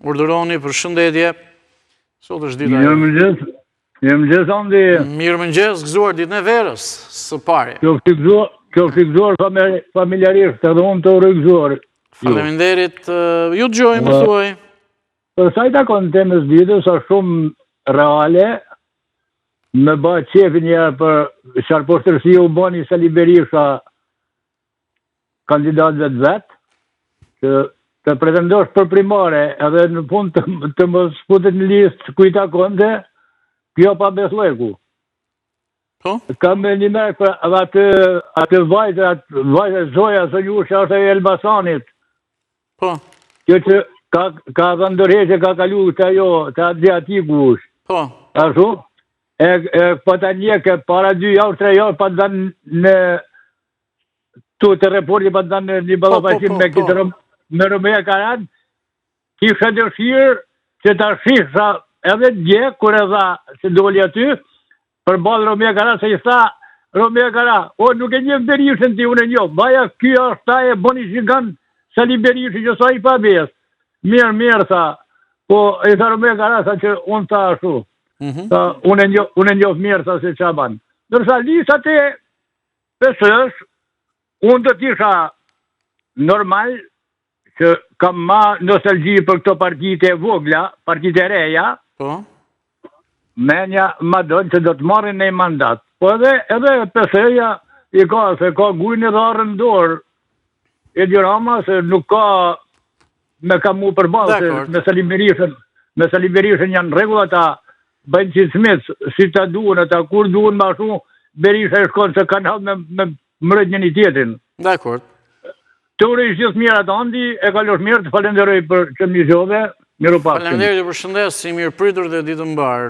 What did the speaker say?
urdhëroni për shëndetje. Sot është dita... Mirëmëngjes, Andi. Mirëmëngjes, gëzuar ditën e verës, së pari. Kjo gëzuar familjarisht, edhe unë të uroj gëzuar. Faleminderit, ju dëgjoj, më thuaj. Për sa i takon temës ditës, është shumë reale, me ba qefin një për qarposhtërsi u bani Sali Berisha kandidatëve të vetë, që të pretendosh për primare, edhe në fund të më sputet në listë ku i takonte, kjo pa besleku. Kam me një merë për atë vajtë Zoja Sënjush, është e Elbasanit. Kjo që ka ndërheqe, ka kalu të ajo, të Adriatiku është. Ashtu? Pa të njeke, para 2 javë, 3 javë, pa të danë në të reporti, pa të danë një balapashim me këtë me Romea Karan, kisha dëshirë që ta shisha edhe dje, kur e dha që doli aty, për balë Romea Karan, se i tha, Romea Karan, nuk e një Berishën ti, unë e një, baja kjo është ta e boni shikan Sali Berishën, që sa i pa besë. Mirë, tha, po e tha Romea Karan, sa që unë tha ashtu. Unë e njof mirë, tha se qa banë. Nërsa lisat e pesësh, unë të tisha normal, që kam ma nostalgji për këto partijit e vogla, partijit e reja, menja ma dojnë që do të marrin një mandat. Po edhe PSE-ja i ka, se ka gujnë edhe arën dorë, Edi Rama, se nuk ka me ka mu përbalë, se me Sali Berishën janë regullat ta bëjnë që smicë, si ta duen, ata kur duen ma shumë, Berisha e shkonë se kanë halë me mërët një një tjetrin. Dakord. Të uroj gjithë mirë atë Andi, e kalosh mirë, të falenderoj për që më gjove, miru pak. Falenderoj për shëndes, si mirë pritur dhe ditë mbarë.